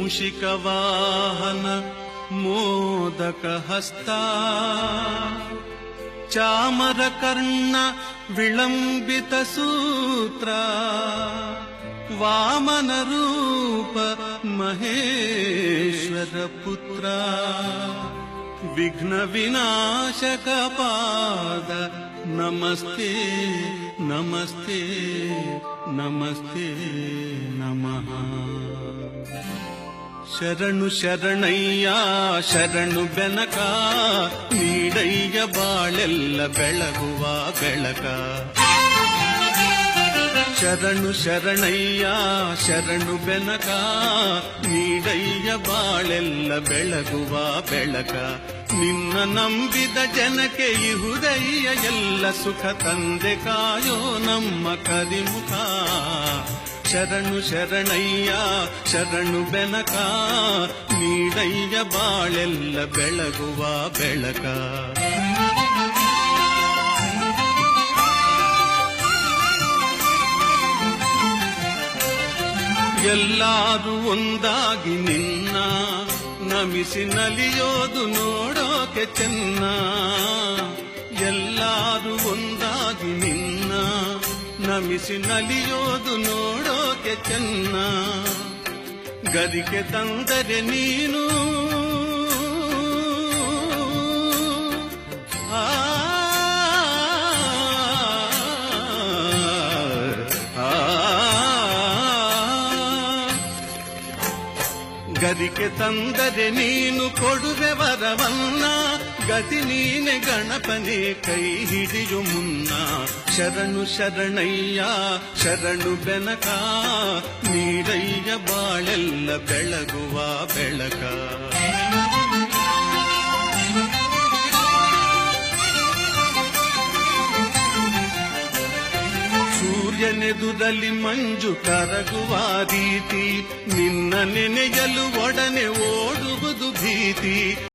ಮೂಷಿಕವಾಹನ ಮೋದಕ ಹಸ್ತ ಚಾಮರಕರ್ಣ ವಿಳಂಬಿತ ಸೂತ್ರ ವಾಮನ ರೂಪ ಮಹೇಶ್ವರ ಪುತ್ರ ವಿಘ್ನ ವಿನಾಶಕ ಪಾದ ನಮಸ್ತೆ ನಮಸ್ತೆ ನಮಸ್ತೆ ನಮಃ. ಶರಣು ಶರಣಯ್ಯ ಶರಣು ಬೆನಕ ನೀಡಯ್ಯ ಬಾಳೆಲ್ಲ ಬೆಳಗುವ ಬೆಳಕ. ಶರಣು ಶರಣಯ್ಯ ಶರಣು ಬೆನಕ ನೀಡಯ್ಯ ಬಾಳೆಲ್ಲ ಬೆಳಗುವ ಬೆಳಕ. ನಿನ್ನ ನಂಬಿದ ಜನಕ್ಕೆ ಇಹುದಯ್ಯ ಎಲ್ಲ ಸುಖ ತಂದೆ ಕಾಯೋ ನಮ್ಮ ಕರಿಮುಖ. ಶರಣು ಶರಣಯ್ಯ ಶರಣು ಬೆನಕ ನೀಡಯ್ಯ ಬಾಳೆಲ್ಲ ಬೆಳಗುವ ಬೆಳಕ. ಎಲ್ಲರೂ ಒಂದಾಗಿ ನಿನ್ನ ನಮಿಸಿ ನಲಿಯೋದು ನೋಡೋಕೆ ಚೆನ್ನ. ಎಲ್ಲರೂ ಒಂದಾಗಿ ನಿನ್ನ ನಮಿಸಿ ನಲಿಯೋದು ನೋಡೋಕೆ ಚೆನ್ನ. ಗದಿಗೆ ತಂದರೆ ನೀನು ಗದಿಗೆ ತಂದರೆ ನೀನು ಕೊಡುವೆ ವರವನ್ನ. ಗತಿ ನೀನೆ ಗಣಪನೆ ಕೈ ಹಿಡಿಯು ಮುನ್ನ. ಶರಣು ಶರಣಯ್ಯ ಶರಣು ಬೆನಕ ನೀಡಯ್ಯ ಬಾಳೆಲ್ಲ ಬೆಳಗುವ ಬೆಳಕ. ಸೂರ್ಯನೆದುರಲ್ಲಿ ಮಂಜು ಕರಗುವ ರೀತಿ ನಿನ್ನ ನೆನೆಯಲು ಒಡನೆ ಓಡುವುದು ಭೀತಿ.